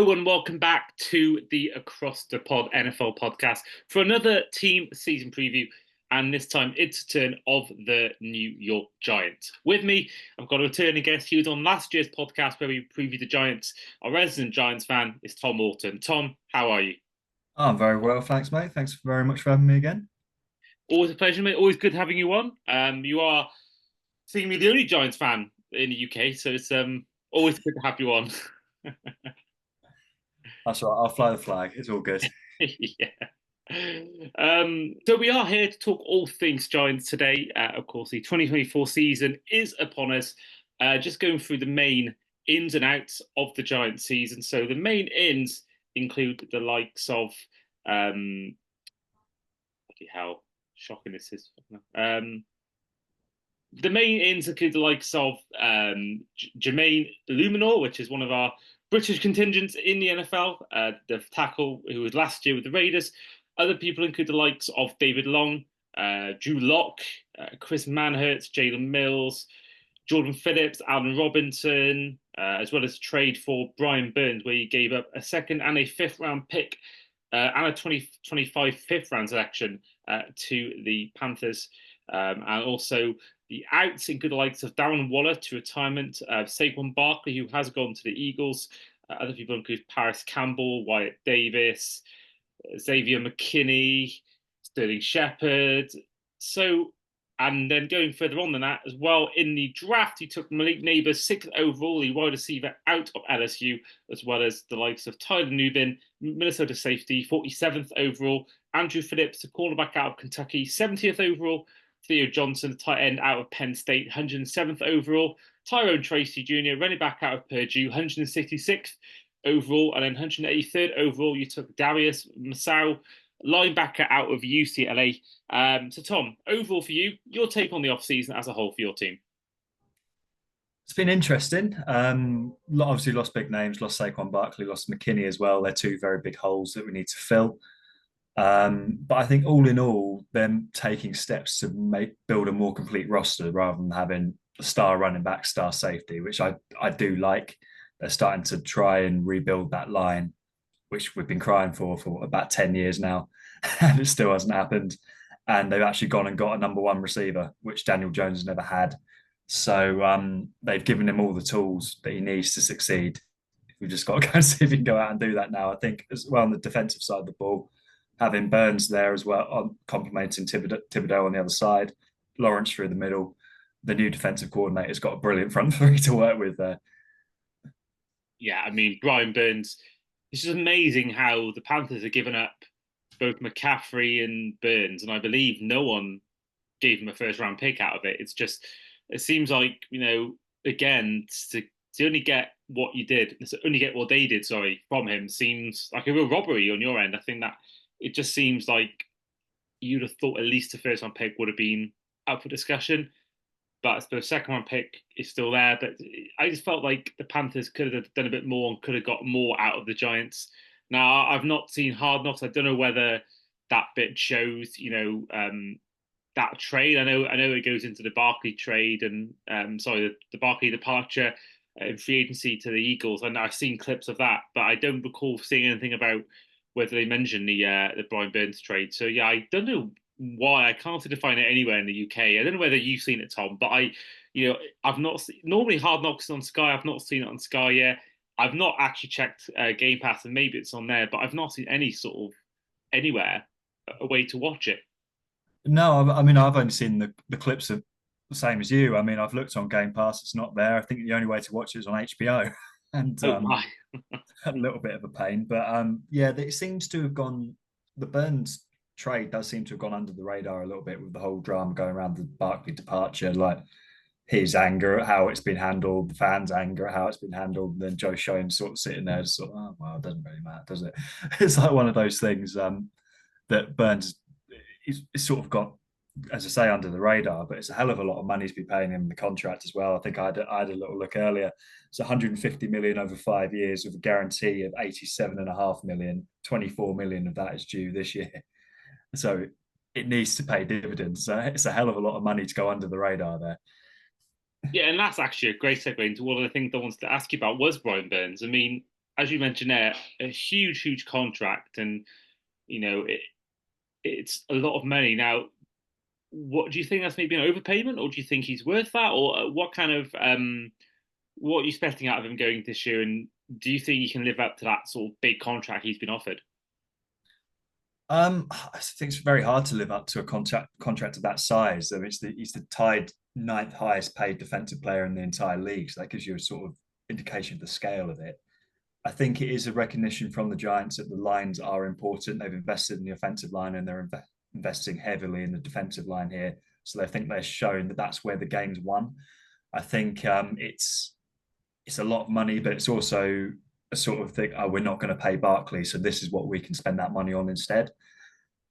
Hello and welcome back to the Across the Pod NFL podcast for another team season preview. And this time it's a turn of the New York Giants. With me, I've got a returning guest. He was on last year's podcast where we previewed the Giants. Our resident Giants fan is Tom Morton. Tom, how are you? Oh, I'm very well, thanks, mate. Thanks very much for having me again. Always a pleasure, mate. Always good having you on. You are seemingly the only Giants fan in the UK, so it's always good to have you on. That's all right. I'll fly the flag. It's all good. Yeah. So we are here to talk all things Giants today. Of course, the 2024 season is upon us. Just going through the main ins and outs of the Giants season. So the main ins include the likes of, bloody hell, shocking this is. The main ins include the likes of Jermaine Luminor, which is one of our British contingents in the NFL, the tackle who was last year with the Raiders. Other people include the likes of David Long, Drew Lock, Chris Manhertz, Jalen Mills, Jordan Phillips, Allen Robinson, as well as trade for Brian Burns, where he gave up a second and a fifth round pick and a 2025 fifth round selection to the Panthers. And also the outs include the likes of Darren Waller to retirement, Saquon Barkley, who has gone to the Eagles. Other people include Paris Campbell, Wyatt Davis, Xavier McKinney, Sterling Shepard. So, and then going further on than that as well, in the draft, he took Malik Neighbors sixth overall, the wide receiver out of LSU, as well as the likes of Tyler Nubin, Minnesota safety, 47th overall, Andrew Phillips, the cornerback out of Kentucky, 70th overall, Theo Johnson, the tight end out of Penn State, 107th overall, Tyrone Tracy Jr., running back out of Purdue, 166th overall, and then 183rd overall, you took Darius Masau, linebacker out of UCLA. So, Tom, overall for you, your take on the offseason as a whole for your team? It's been interesting. Obviously, lost big names, lost Saquon Barkley, lost McKinney as well. They're two very big holes that we need to fill. But I think all in all, them taking steps to build a more complete roster rather than having a star running back, star safety, which I do like. They're starting to try and rebuild that line, which we've been crying for about 10 years now, and it still hasn't happened. And they've actually gone and got a number one receiver, which Daniel Jones has never had. So they've given him all the tools that he needs to succeed. We've just got to go and see if he can go out and do that now. I think as well on the defensive side of the ball, having Burns there as well, complementing Thibodeau on the other side, Lawrence through the middle. The new defensive coordinator's got a brilliant front three to work with there. Yeah, I mean, Brian Burns, it's just amazing how the Panthers have given up both McCaffrey and Burns, and I believe no one gave him a first round pick out of it. It's just, it seems like, again, to only get what you did, to only get what they did, sorry, from him seems like a real robbery on your end. I think that it just seems like you'd have thought at least the first round pick would have been up for discussion. But I suppose second round pick is still there. But I just felt like the Panthers could have done a bit more and could have got more out of the Giants. Now I've not seen Hard Knocks. I don't know whether that bit shows, that trade. I know it goes into the Barkley trade and sorry, the Barkley departure in free agency to the Eagles. And I've seen clips of that, but I don't recall seeing anything about whether they mentioned the Brian Burns trade. So yeah, I don't know why I can't seem to find it anywhere in the UK. I don't know whether you've seen it, Tom, but I've not seen, normally Hard Knocks on Sky. I've not seen it on Sky yet. I've not actually checked Game Pass, and maybe it's on there, but I've not seen any sort of anywhere a way to watch it. No, I mean I've only seen the clips of the same as you. I mean I've looked on Game Pass, it's not there. I think the only way to watch it is on HBO, and Oh my! a little bit of a pain. But yeah, it seems to have gone. The Burns trade does seem to have gone under the radar a little bit with the whole drama going around the Barkley departure, like his anger at how it's been handled, the fans' anger at how it's been handled, and then Joe Schoen sort of sitting there, just sort of, oh well, it doesn't really matter, does it? It's like one of those things that Burns is sort of got, as I say, under the radar, but it's a hell of a lot of money to be paying him in the contract as well. I think I had a little look earlier. It's 150 million over 5 years with a guarantee of 87.5 million. 24 million of that is due this year. So it needs to pay dividends. So it's a hell of a lot of money to go under the radar there. Yeah, and that's actually a great segue into one of the things I wanted to ask you about was Brian Burns. I mean, as you mentioned there, a huge, huge contract, and it's a lot of money. Now, what do you think that's maybe an overpayment, or do you think he's worth that, or what kind of what are you expecting out of him going this year? And do you think he can live up to that sort of big contract he's been offered? I think it's very hard to live up to a contract of that size. I mean, he's the tied ninth highest paid defensive player in the entire league, so that gives you a sort of indication of the scale of it. I think it is a recognition from the Giants that the lines are important. They've invested in the offensive line and they're investing heavily in the defensive line here. So they think they're showing that that's where the game's won. I think it's a lot of money, but it's also a sort of thing. Oh, we're not going to pay Barkley, so this is what we can spend that money on instead.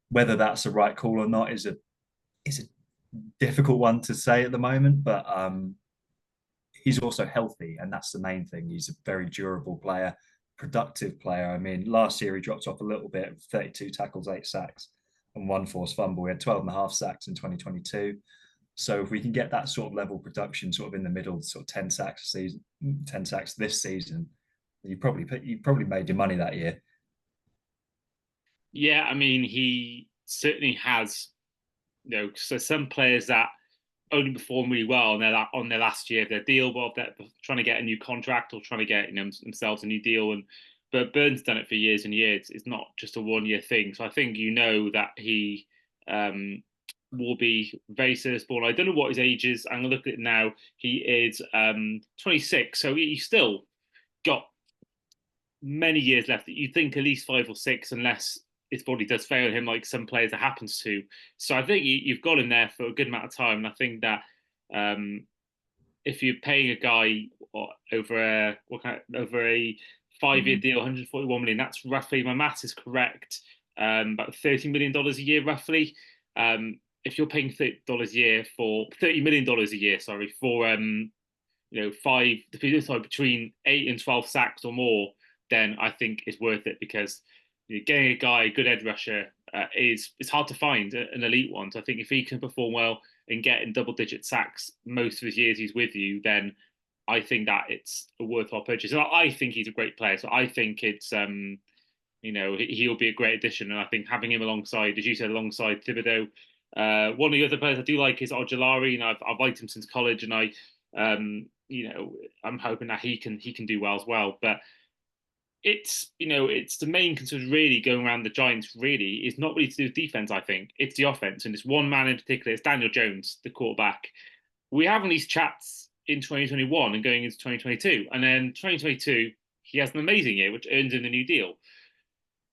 Whether that's the right call or not is a difficult one to say at the moment. But he's also healthy, and that's the main thing. He's a very durable player, productive player. I mean, last year he dropped off a little bit, 32 tackles, 8 sacks, and one forced fumble. We had 12 and a half sacks in 2022. So if we can get that sort of level of production, sort of in the middle, sort of 10 sacks a season, 10 sacks this season, you probably made your money that year. Yeah, I mean, he certainly has. So some players that only perform really well on their last year of their deal, but they're trying to get a new contract or trying to get themselves a new deal. And but Burns done it for years and years. It's not just a 1 year thing. So I think that he um, will be very serviceable. I don't know what his age is. I'm gonna look at it now. He is 26, so he's still got many years left. You think at least 5 or 6, unless his body does fail him, like some players it happens to. So I think you've got him there for a good amount of time, and I think that um, if you're paying a guy over over a 5 year Mm. deal, 141 million, that's roughly, my maths is correct, about $30 million a year roughly. If you're paying $30 a year for $30 million a year, sorry, for five, between 8 and 12 sacks or more, then I think it's worth it because getting a guy, a good edge rusher, is it's hard to find an elite one. So I think if he can perform well and get in double-digit sacks most of his years he's with you, then I think that it's a worthwhile purchase. And I think he's a great player, so I think it's he'll be a great addition. And I think having him alongside, as you said, alongside Thibodeau, one of the other players I do like is Ojolari, and I've liked him since college, and I'm hoping that he can do well as well. But it's the main concern really going around the Giants really is not really to do with defense. I think it's the offense, and it's one man in particular. It's Daniel Jones, the quarterback. We have these chats in 2021 and going into 2022, and then 2022 he has an amazing year, which earns him a new deal.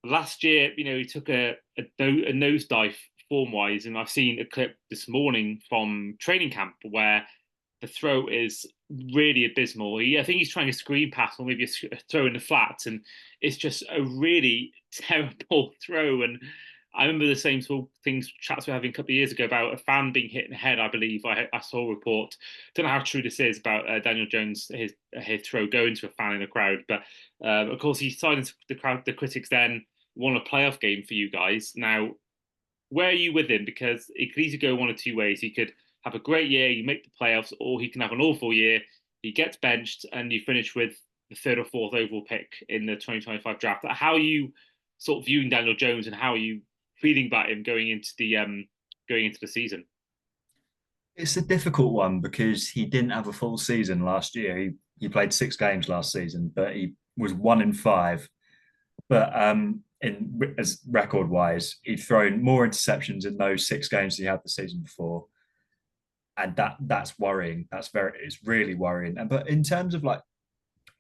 Last year, he took a nosedive form wise, and I've seen a clip this morning from training camp where the throw is really abysmal. I think he's trying a screen pass or maybe a throw in the flats, and it's just a really terrible throw. And I remember the same sort of things chats we were having a couple of years ago about a fan being hit in the head. I believe I saw a report. Don't know how true this is about Daniel Jones his throw going to a fan in the crowd, but of course he silenced the crowd. The critics then won a playoff game for you guys. Now where are you with him? Because it could easily go one of two ways. He could have a great year, you make the playoffs, or he can have an awful year, he gets benched, and you finish with the third or fourth overall pick in the 2025 draft. How are you sort of viewing Daniel Jones, and how are you feeling about him going into the season? It's a difficult one because he didn't have a full season last year. He played 6 games last season, but he was 1 in 5. But in as record wise, he'd thrown more interceptions in those 6 games than he had the season before, and that's worrying. It's really worrying. And but in terms of like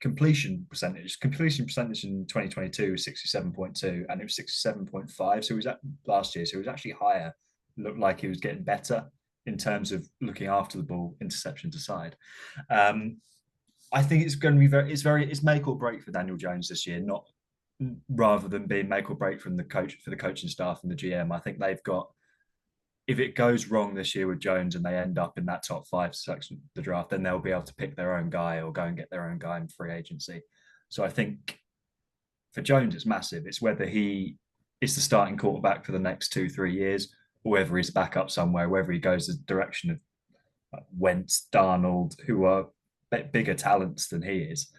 completion percentage in 2022 was 67.2, and it was 67.5. So he was at last year, so he was actually higher. Looked like he was getting better in terms of looking after the ball, interceptions aside. Um, I think it's going to be it's make or break for Daniel Jones this year, not rather than being make or break from the coach for the coaching staff and the GM. I think they've got, if it goes wrong this year with Jones and they end up in that top 5 section of the draft, then they'll be able to pick their own guy or go and get their own guy in free agency. So I think for Jones, it's massive. It's whether he is the starting quarterback for the next 2, 3 years, or whether he's back up somewhere, whether he goes the direction of Wentz, Darnold, who are bigger talents than he is.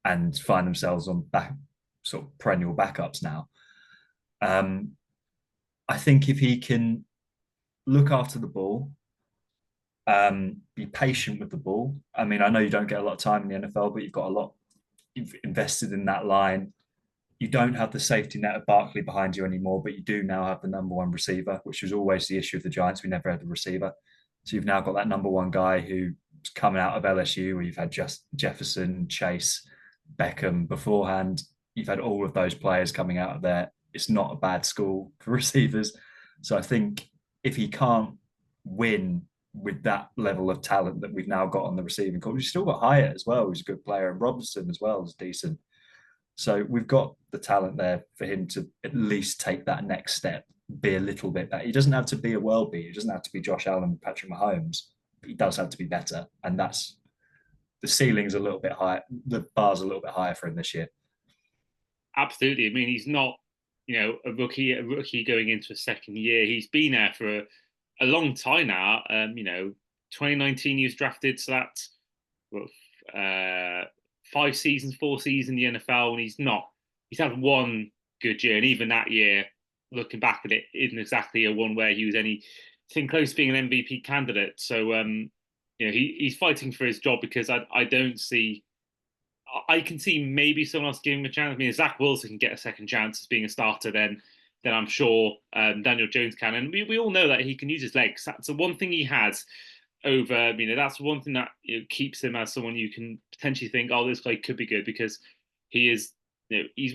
and find themselves on back sort of perennial backups now. Um, I think if he can look after the ball, be patient with the ball. I mean, I know you don't get a lot of time in the NFL, but you've got a lot you've invested in that line. You don't have the safety net of Barkley behind you anymore, but you do now have the number one receiver, which was always the issue of the Giants. We never had the receiver. So you've now got that number one guy who's coming out of LSU, where you've had just Jefferson, Chase, Beckham beforehand. You've had all of those players coming out of there. It's not a bad school for receivers. So I think if he can't win with that level of talent that we've now got on the receiving corps, we've still got Hyatt as well, who's a good player, and Robinson as well is decent. So we've got the talent there for him to at least take that next step, be a little bit better. He doesn't have to be a world beater. He doesn't have to be Josh Allen, Patrick Mahomes. But he does have to be better, and that's the ceiling's a little bit higher. The bar's a little bit higher for him this year. Absolutely. I mean, he's not, a rookie going into a second year. He's been there for a long time now. 2019 he was drafted, so that's what, 5 seasons, 4 seasons in the NFL, and he's had one good year, and even that year, looking back at it, isn't exactly a one where he was anything close to being an MVP candidate. So, he's fighting for his job because I don't see. I can see maybe someone else giving him a chance. I mean, if Zach Wilson can get a second chance as being a starter, then I'm sure Daniel Jones can. And we all know that he can use his legs. That's the one thing he has over. That's one thing that keeps him as someone you can potentially think, oh, this guy could be good because he is. He's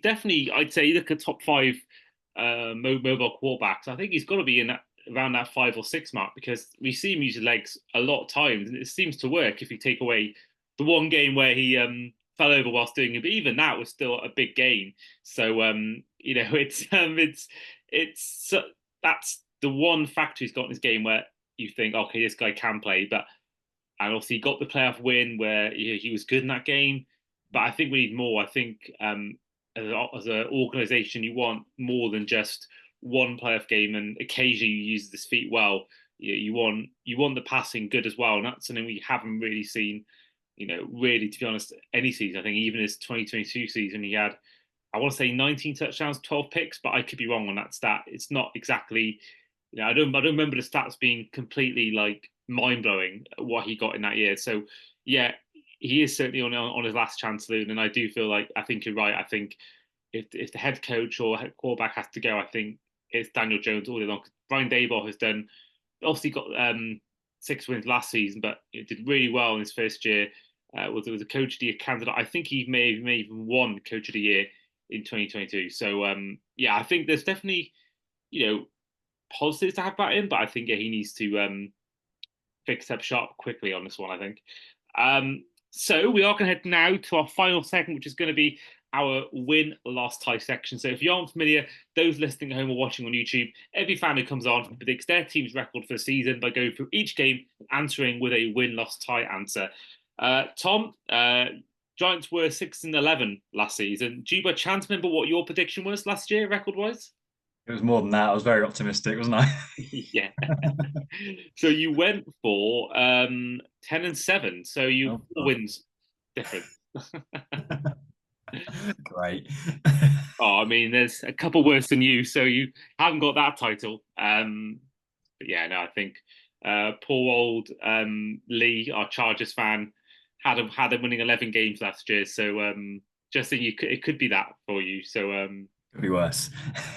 definitely, I'd say, look at top five mobile quarterbacks. I think he's got to be in that around that 5 or 6 mark because we see him use his legs a lot of times, and it seems to work if you take away the one game where he fell over whilst doing it, but even that was still a big gain. So it's that's the one factor he's got in his game where you think, okay, this guy can play, but and also he got the playoff win where he was good in that game. But I think we need more. I think as an organisation, you want more than just one playoff game, and occasionally you use this feet well. You want the passing good as well, and that's something we haven't really seen. Really, to be honest, any season. I think even his 2022 season, he had, I want to say 19 touchdowns, 12 picks, but I could be wrong on that stat. It's not exactly, I don't remember the stats being completely like mind blowing what he got in that year. So yeah, he is certainly on his last chance, Loon, and I do feel like I think you're right. I think if the head coach or head quarterback has to go, I think it's Daniel Jones all along. Brian Daboll has done obviously got 6 wins last season, but it did really well in his first year. Was a coach of the year candidate. I think he may even won coach of the year in 2022. So yeah, I think there's definitely you know positives to have about him, but I think yeah, he needs to fix up sharp quickly on this one, I think. So we are going to head now to our final segment, which is going to be our win-loss tie section. So if you aren't familiar, those listening at home or watching on YouTube, every fan who comes on predicts their team's record for the season by going through each game and answering with a win-loss tie answer. Tom, Giants were 6-11 last season. Do you by chance remember what your prediction was last year, record-wise? It was more than that. I was very optimistic, wasn't I? Yeah. So you went for 10-7. So you Oh, four God. wins different. Great. Oh, I mean, there's a couple worse than you, so you haven't got that title. But yeah, no, I think poor old Lee, our Chargers fan, had him winning 11 games last year. So just think it could be that for you. So Could be worse.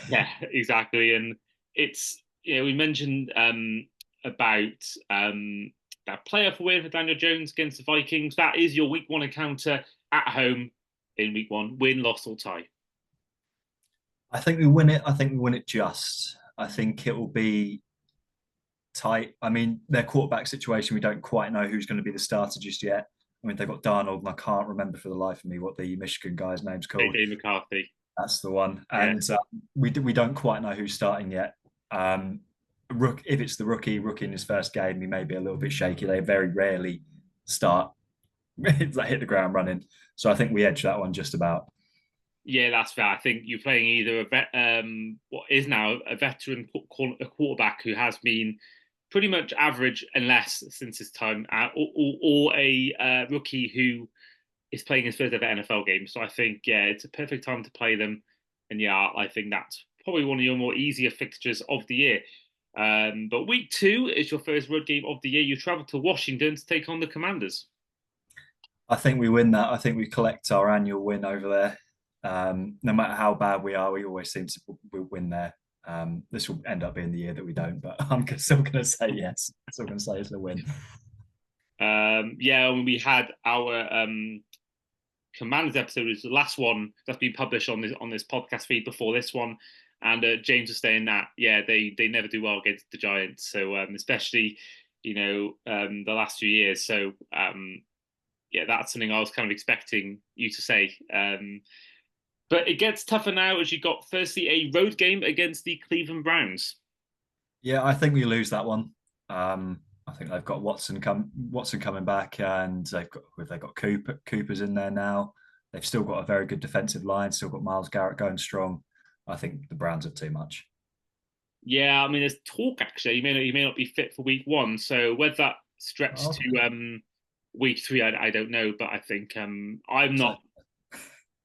yeah, exactly. And it's we mentioned about that playoff win for Daniel Jones against the Vikings. That is your week one encounter at home in week one. Win, loss, or tie. I think we win it. I think we win it just. I think it will be tight. I mean, their quarterback situation, we don't quite know who's going to be the starter just yet. I mean, they've got Darnold, and I can't remember for the life of me what the Michigan guy's name's called. JJ McCarthy. That's the one. Yeah. And we don't quite know who's starting yet. If it's the rookie in his first game, he may be a little bit shaky. They very rarely start hit the ground running. So I think we edge that one just about. Yeah, that's fair. I think you're playing either what is now a veteran quarterback who has been pretty much average and less since his time, or a rookie who is playing his first ever NFL game. So I think, yeah, it's a perfect time to play them. And yeah, I think that's probably one of your more easier fixtures of the year. But week two is your first road game of the year. You travel to Washington to take on the Commanders. I think we win that. I think we collect our annual win over there. No matter how bad we are, we always seem to win there. This will end up being the year that we don't, but I'm still going to say yes. Still going to say it's a win. Yeah, when we had our Commanders episode, was the last one that's been published on this podcast feed before this one, and James was saying that yeah, they never do well against the Giants, so especially the last few years. So yeah, that's something I was kind of expecting you to say. But it gets tougher now as you got firstly a road game against the Cleveland Browns. Yeah, I think we lose that one. I think they've got Watson coming back, and they've got Cooper's in there now. They've still got a very good defensive line. Still got Myles Garrett going strong. I think the Browns are too much. Yeah, I mean, there's talk actually. He may not be fit for week one. So whether that stretched Okay. to week three, I don't know. But I think I'm So not.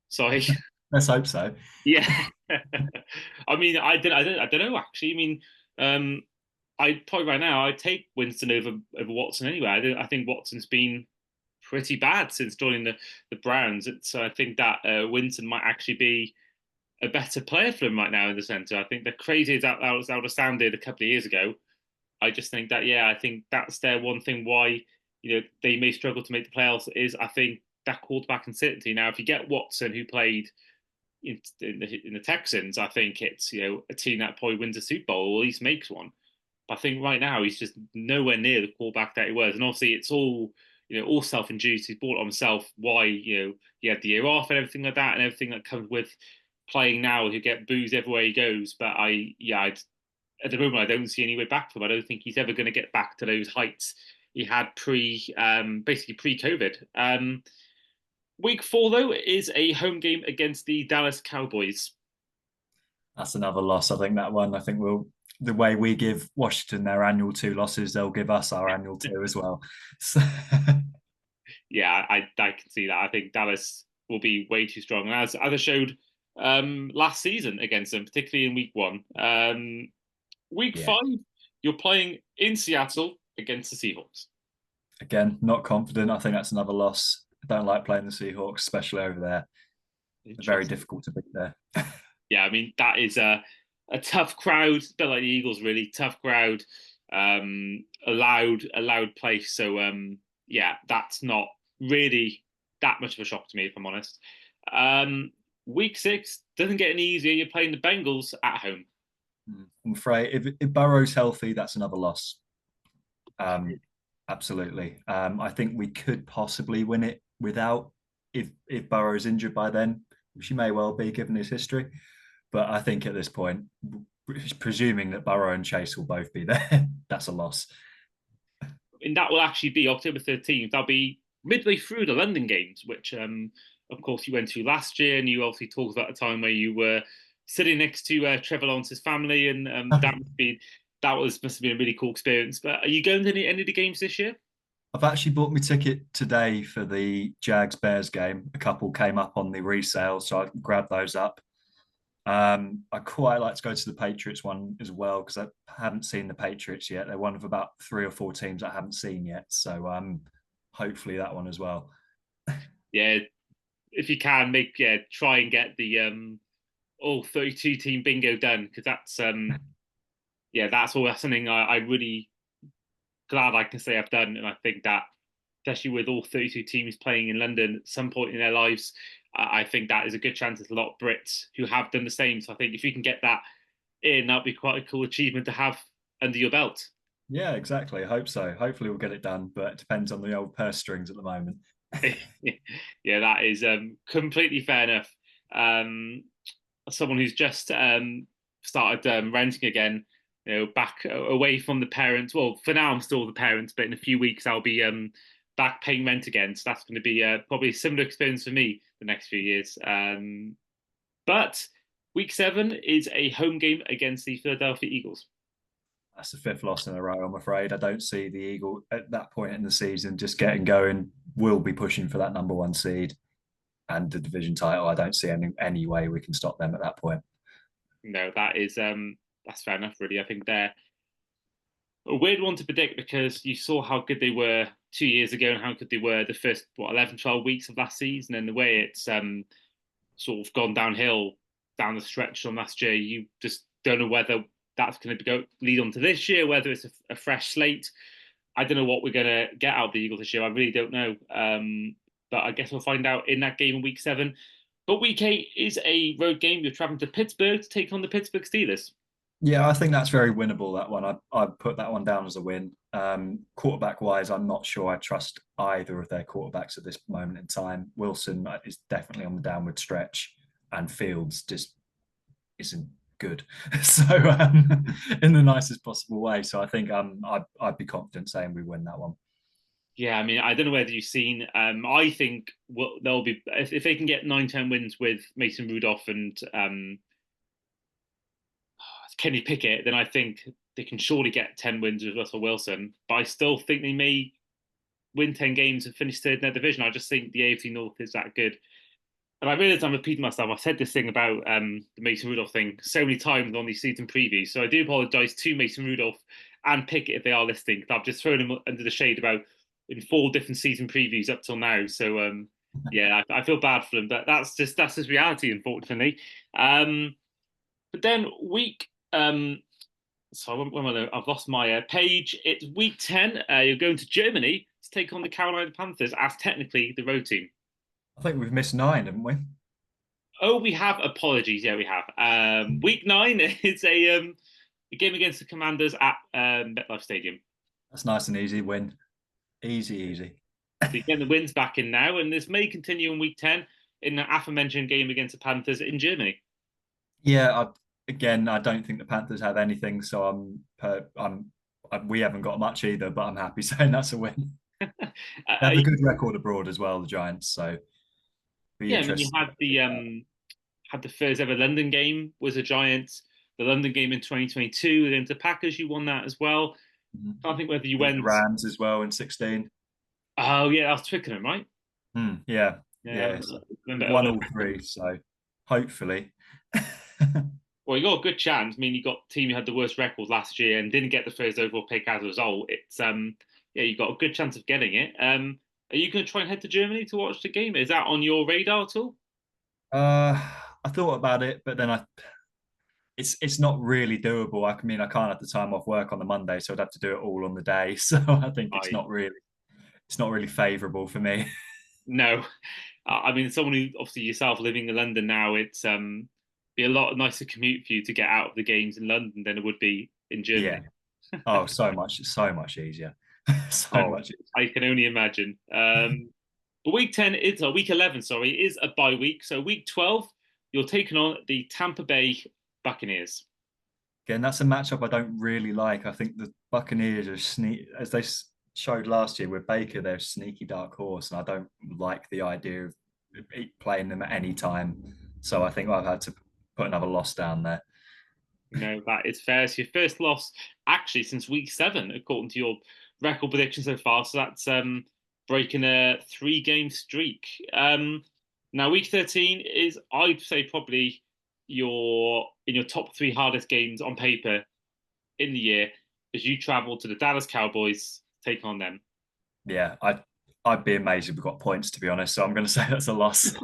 Sorry. let's hope so. Yeah. I mean, I don't know actually. I mean, I probably right now I'd take Winston over Watson anyway. I think Watson's been pretty bad since joining the Browns. So I think that Winston might actually be a better player for them right now in the centre. I think the crazy as that would sounded a couple of years ago. I just think that yeah, I think that's their one thing why they may struggle to make the playoffs is I think that quarterback uncertainty. Now, if you get Watson, who played in the Texans, I think it's a team that probably wins a Super Bowl or at least makes one. But I think right now he's just nowhere near the quarterback that he was, and obviously it's all self-induced. He's brought on himself why he had the year off and everything like that, and everything that comes with playing now. He get booed everywhere he goes. But at the moment I don't see any way back for him. I don't think he's ever going to get back to those heights he had basically pre-COVID. Week four though is a home game against the Dallas Cowboys. That's another loss. I think that one. I think the way we give Washington their annual two losses, they'll give us our annual two as well. So, Yeah, I can see that. I think Dallas will be way too strong, and as I showed last season against them, particularly in week one. Week yeah, five, you're playing in Seattle against the Seahawks. again, not confident. I think that's another loss. I don't like playing the Seahawks, especially over there. They're very Interesting. difficult to beat there. Yeah, I mean that is a tough crowd, a bit like the Eagles, really tough crowd, a loud place. So yeah, that's not really that much of a shock to me, if I'm honest. Um, week six doesn't get any easier. You're playing the Bengals at home. I'm afraid if Burrow's healthy, that's another loss. Um, absolutely. I think we could possibly win it without if Burrow's injured by then, which he may well be given his history. But I think at this point, presuming that Burrow and Chase will both be there, that's a loss. And that will actually be October 13th. That'll be midway through the London games, which, of course, you went to last year, and you obviously talked about a time where you were sitting next to Trevor Lawrence's family, and must have been a really cool experience. But are you going to any of the games this year? I've actually bought my ticket today for the Jags Bears game. A couple came up on the resale, so I grabbed those up. I quite like to go to the Patriots one as well because I haven't seen the Patriots yet. They're one of about 3 or 4 teams I haven't seen yet. So hopefully that one as well. Yeah, if you can, try and get the all 32 team bingo done because that's something I really glad I can say I've done, and I think that especially with all 32 teams playing in London at some point in their lives, I think that is a good chance. There's a lot of Brits who have done the same. So I think if you can get that in, that'd be quite a cool achievement to have under your belt. Yeah, exactly. I hope so. Hopefully we'll get it done, but it depends on the old purse strings at the moment. Yeah, that is completely fair enough. Someone who's just started renting again, back away from the parents. Well, for now I'm still the parents, but in a few weeks I'll be back paying rent again. So that's going to be probably a similar experience for me the next few years. But week seven is a home game against the Philadelphia Eagles. That's the fifth loss in a row, I'm afraid. I don't see the Eagle at that point in the season just getting going will be pushing for that number one seed and the division title. I don't see any way we can stop them at that point. No, that's fair enough, really. I think they're a weird one to predict because you saw how good they were 2 years ago and how good they were the first 11, 12 weeks of last season, and the way it's sort of gone downhill down the stretch from last year. You just don't know whether that's going to go lead on to this year, whether it's a fresh slate. I don't know what we're going to get out of the Eagles this year. I really don't know. But I guess we'll find out in that game in week 7. But week 8 is a road game. You're traveling to Pittsburgh to take on the Pittsburgh Steelers. Yeah, I think that's very winnable. That one, I put that one down as a win. Quarterback wise, I'm not sure I trust either of their quarterbacks at this moment in time. Wilson is definitely on the downward stretch, and Fields just isn't good. So, in the nicest possible way. So, I think I'd be confident saying we win that one. Yeah, I mean, I don't know whether you've seen. I think they'll be if they can get 9, 10 wins with Mason Rudolph and Kenny Pickett, then I think they can surely get 10 wins with Russell Wilson. But I still think they may win 10 games and finish third in their division. I just think the AFC North is that good. And I realise I'm repeating myself. I've said this thing about the Mason Rudolph thing so many times on these season previews. So I do apologise to Mason Rudolph and Pickett if they are listening. I've just thrown them under the shade about in 4 different season previews up till now. So yeah, I feel bad for them, but that's just reality, unfortunately. But then week so I've lost my page. It's week 10. You're going to Germany to take on the Carolina Panthers as technically the road team. I think we've missed 9, haven't we? Oh, we have apologies. Yeah, we have. Week 9 is a game against the Commanders at MetLife Stadium. That's nice and easy win. Easy, easy. So you get the wins back in now, and this may continue in week 10 in the aforementioned game against the Panthers in Germany. Yeah, again, I don't think the Panthers have anything, so we haven't got much either, but I'm happy saying that's a win. They have a good record abroad as well, the Giants. So be yeah, I mean, you interested. had the first ever London game was the Giants. The London game in 2022 against the Packers, you won that as well. I don't think whether you Beat the went. Rams as well in 16. Oh yeah, that was Twickenham, right? Yeah, Yeah, yes. remember. We've won all three, so hopefully. Well, you got a good chance. I mean, you got the team who had the worst record last year and didn't get the first overall pick as a result. It's yeah, you got a good chance of getting it. Are you going to try and head to Germany to watch the game? Is that on your radar at all? Uh, I thought about it, but then it's not really doable. I mean, I can't have the time off work on the Monday, so I'd have to do it all on the day. So I think I it's not really favourable for me. No, I mean, someone who obviously yourself living in London now, it's be a lot nicer commute for you to get out of the games in London than it would be in Yeah. Germany. Oh, so much easier. So Oh, much easier. I can only imagine. But week 10 is week 11, sorry, is a bye week. So week 12, you're taking on the Tampa Bay Buccaneers. Again, that's a matchup I don't really like. I think the Buccaneers are as they showed last year with Baker, they're a sneaky dark horse, and I don't like the idea of playing them at any time. So I think I've had to put another loss down there. No, that is fair. It's your first loss actually since week 7, according to your record prediction so far. So that's breaking a 3 game streak. Now week 13 is, I'd say, probably your in your top 3 hardest games on paper in the year, as you travel to the Dallas Cowboys, take on them. Yeah, I'd be amazed if we got points, to be honest. So I'm going to say that's a loss.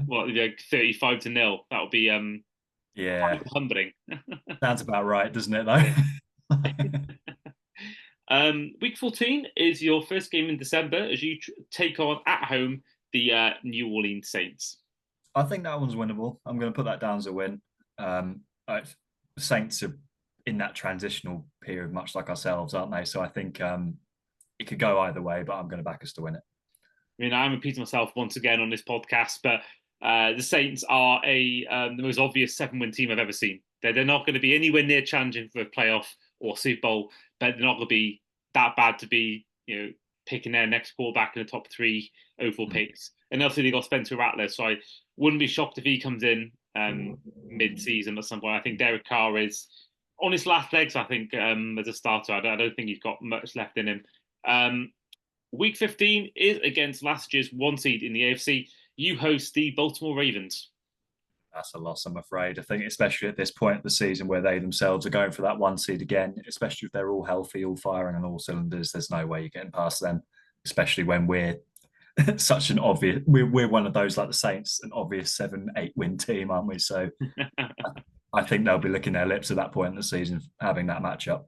Well, yeah, 35-0. That would be Yeah, humbling. sounds about right, doesn't it, though? Week 14 is your first game in December as you take on at home the New Orleans Saints. I think that one's winnable. I'm going to put that down as a win. Saints are in that transitional period, much like ourselves, aren't they? So I think it could go either way, but I'm going to back us to win it. I mean, I'm repeating myself once again on this podcast, but the Saints are the most obvious 7-win team I've ever seen. They're not going to be anywhere near challenging for a playoff or Super Bowl, but they're not going to be that bad to be, picking their next quarterback in the top 3 overall picks. And also they got Spencer Rattler, so I wouldn't be shocked if he comes in mid-season at some point. I think Derek Carr is on his last legs. I think as a starter, I don't think he's got much left in him. Week 15 is against last year's one seed in the AFC. You host the Baltimore Ravens. That's a loss, I'm afraid. I think, especially at this point of the season where they themselves are going for that one seed again, especially if they're all healthy, all firing on all cylinders, there's no way you're getting past them, especially when we're such an obvious, we're one of those like the Saints, an obvious 7-8 win team, aren't we? So I think they'll be licking their lips at that point in the season, having that matchup.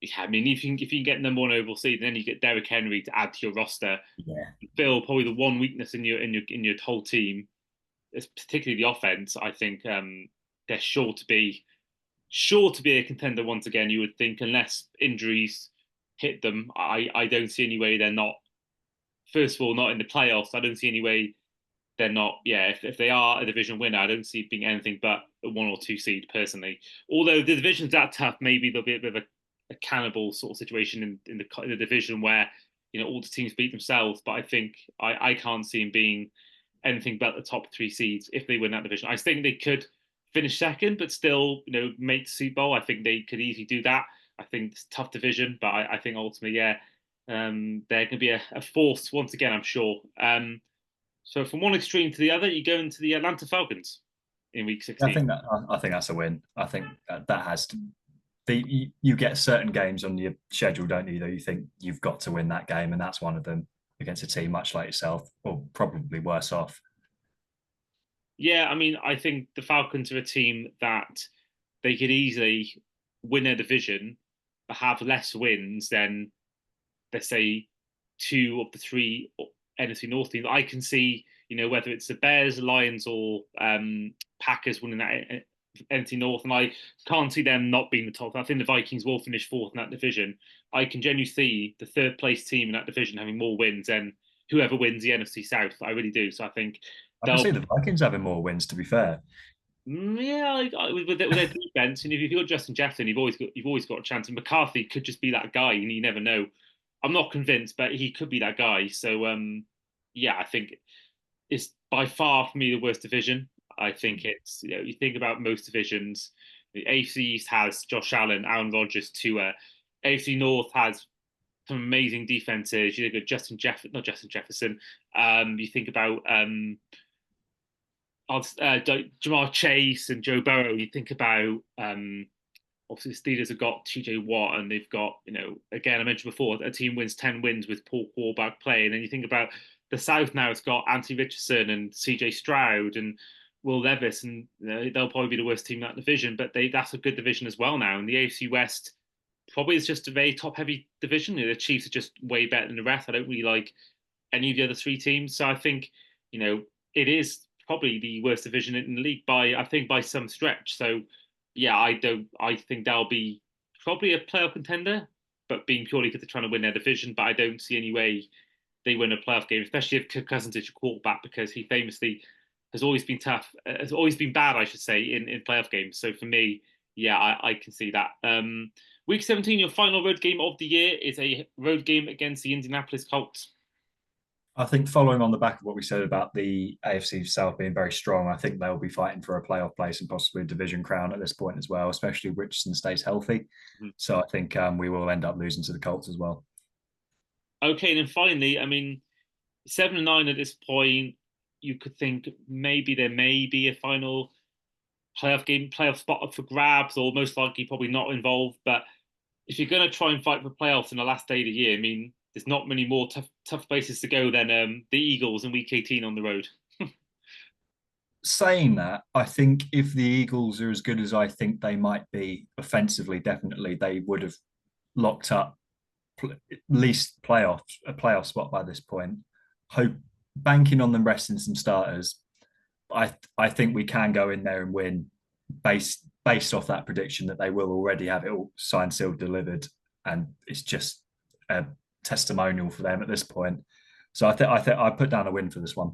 Yeah, I mean, if you can get number one overall seed, and then you get Derrick Henry to add to your roster, Yeah. fill probably the one weakness in your whole team, is particularly the offense. I think they're sure to be a contender once again. You would think, unless injuries hit them. I don't see any way they're not. First of all, not in the playoffs. I don't see any way they're not. Yeah, if they are a division winner, I don't see it being anything but a one or two seed personally. Although the division's that tough, maybe there'll be a bit of a cannibal sort of situation in the division where all the teams beat themselves. But I think I can't see them being anything but the top three seeds if they win that division. I think they could finish second, but still make the Super Bowl. I think they could easily do that. I think it's a tough division, but I think ultimately, yeah, they're going to be a force once again. I'm sure. So from one extreme to the other, you go into the Atlanta Falcons in Week I 16. think that I think that's a win. I think that has to you get certain games on your schedule, don't you? Though you think you've got to win that game, and that's one of them against a team much like yourself, or probably worse off. Yeah, I mean, I think the Falcons are a team that they could easily win their division, but have less wins than, let's say, two of the three NFC North teams. I can see, whether it's the Bears, Lions, or Packers winning that NFC North, and I can't see them not being the top. I think the Vikings will finish fourth in that division. I can genuinely see the third place team in that division having more wins than whoever wins the NFC South. I really do. So I think I can they'll. see the Vikings having more wins. To be fair, Yeah, with their defense, and if you're Justin Jefferson, you've always got a chance. And McCarthy could just be that guy, and you never know. I'm not convinced, but he could be that guy. So yeah, I think it's by far for me the worst division. I think it's you think about most divisions, the AFC East has Josh Allen, Aaron Rodgers, Tua. AFC North has some amazing defenses. You think of not Justin Jefferson. You think about Jamar Chase and Joe Burrow. You think about obviously the Steelers have got TJ Watt and they've got, again, I mentioned before, a team wins 10 wins with poor quarterback play. And then you think about the South now, it's got Anthony Richardson and CJ Stroud and Will Levis, and they'll probably be the worst team in that division, but that's a good division as well now. And the AFC West probably is just a very top heavy division. The Chiefs are just way better than the rest. I don't really like any of the other three teams. So I think, it is probably the worst division in the league by some stretch. So yeah, I think they'll be probably a playoff contender, but being purely because they're trying to win their division. But I don't see any way they win a playoff game, especially if Kirk Cousins is your quarterback, because he famously has always been tough, has always been bad, I should say, in playoff games. So for me, yeah, I can see that. Week 17, your final road game of the year is a road game against the Indianapolis Colts. I think following on the back of what we said about the AFC South being very strong, I think they'll be fighting for a playoff place and possibly a division crown at this point as well, especially if Richardson stays healthy. Mhm. So I think we will end up losing to the Colts as well. Okay, and then finally, I mean, 7-9 at this point, you could think maybe there may be a final playoff spot up for grabs, or most likely probably not involved. But if you're going to try and fight for playoffs in the last day of the year, I mean, there's not many more tough places to go than the Eagles in Week 18 on the road. Saying that, I think if the Eagles are as good as I think they might be offensively, definitely they would have locked up at least a playoff spot by this point. Hope banking on them resting some starters. I think we can go in there and win based off that prediction that they will already have it all signed, sealed, delivered, and it's just a testimonial for them at this point. So I put down a win for this one.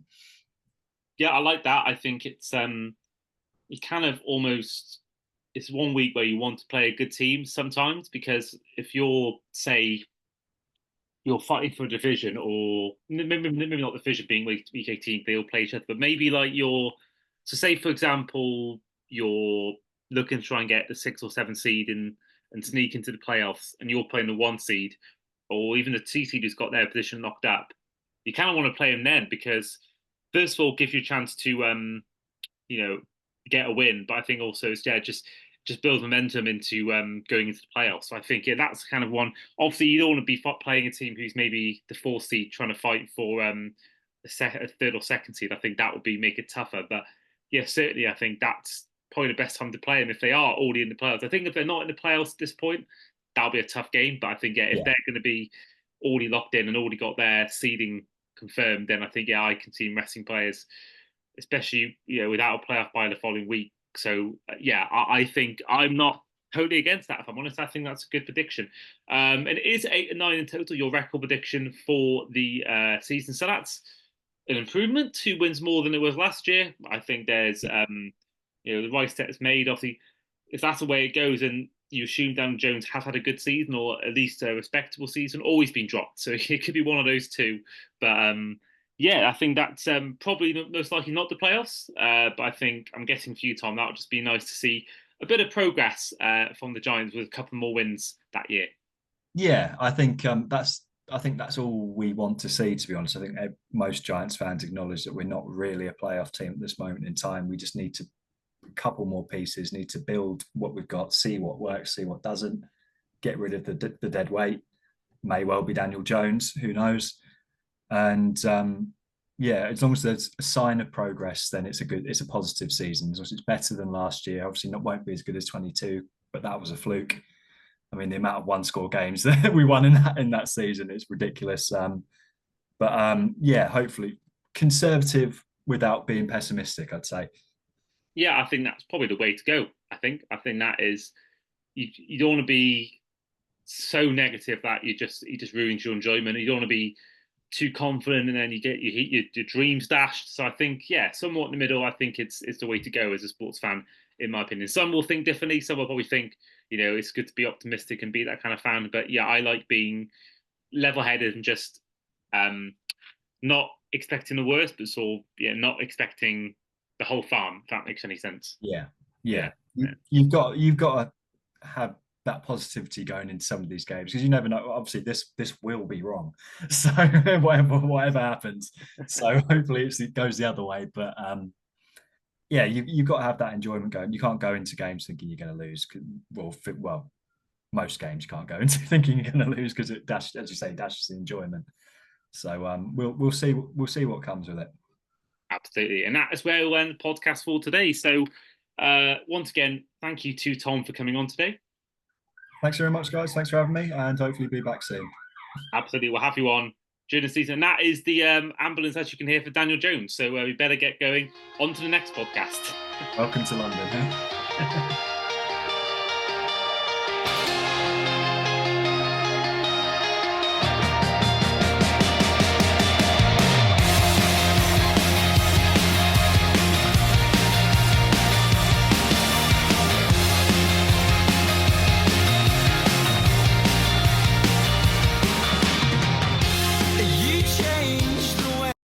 Yeah, I like that. I think it's you kind of almost it's one week where you want to play a good team sometimes, because if you're, say, you're fighting for a division, or maybe not the division being week 18, they all play each other, but maybe like so say for example, you're looking to try and get the 6 or 7 seed and sneak into the playoffs, and you're playing the 1 seed. or even the two seed who's got their position locked up, you kind of want to play them then because first of all, gives you a chance to you know, get a win. But I think also, yeah, just build momentum into going into the playoffs. So I think that's kind of one. Obviously, you don't want to be playing a team who's maybe the fourth seed trying to fight for a third or second seed. I think that would be make it tougher. But yeah, certainly, I think that's probably the best time to play them if they are already in the playoffs. I think if they're not in the playoffs at this point, that'll be a tough game. But I think if Yeah. they're going to be already locked in and already got their seeding confirmed, then I think I can see resting players, especially without a playoff bye the following week. So yeah, I think I'm not totally against that. If I'm honest, I think that's a good prediction. And it is 8 and 9 in total. Your record prediction for the season, so that's an improvement. 2 wins more than it was last year. I think there's the right steps made. Obviously, if that's the way it goes, and you assume Dan Jones has had a good season or at least a respectable season, always been dropped. So it could be one of those two. But yeah, I think that's probably most likely not the playoffs. But I think I'm guessing for you, Tom, that would just be nice to see a bit of progress from the Giants with a couple more wins that year. Yeah, I think that's all we want to see, to be honest. I think most Giants fans acknowledge that we're not really a playoff team at this moment in time. We just need to a couple more pieces, need to build what we've got, see what works, see what doesn't, get rid of the dead weight. May well be Daniel Jones, who knows? And yeah, as long as there's a sign of progress, then it's a positive season. It's better than last year. Obviously, not won't be as good as 22, but that was a fluke. I mean, the amount of one-score games that we won in that season is ridiculous. But yeah, hopefully conservative without being pessimistic, I'd say. Yeah, I think that's probably the way to go. I think that is you don't want to be so negative that it just ruins your enjoyment. You don't want to be too confident and then you hit your dreams dashed. So I think somewhat in the middle. I think it's the way to go as a sports fan, in my opinion. Some will think differently. Some will probably think it's good to be optimistic and be that kind of fan. But yeah, I like being level-headed and just not expecting the worst, but sort of not expecting the whole farm. If that makes any sense. Yeah, Yeah. yeah. Yeah. You've got to have that positivity going into some of these games because you never know. Obviously, this will be wrong. So whatever happens. So hopefully it goes the other way. But yeah, you've got to have that enjoyment going. You can't go into games thinking you're going to lose. Well, most games you can't go into thinking you're going to lose because as you say, dashes the enjoyment. So we'll see what comes with it. Absolutely. And that is where we'll end the podcast for today. So, once again, thank you to Tom for coming on today. Thanks very much, guys. Thanks for having me, and hopefully be back soon. Absolutely. We'll have you on during the season. And that is the ambulance, as you can hear, for Daniel Jones. So, we better get going on to the next podcast. Welcome to London.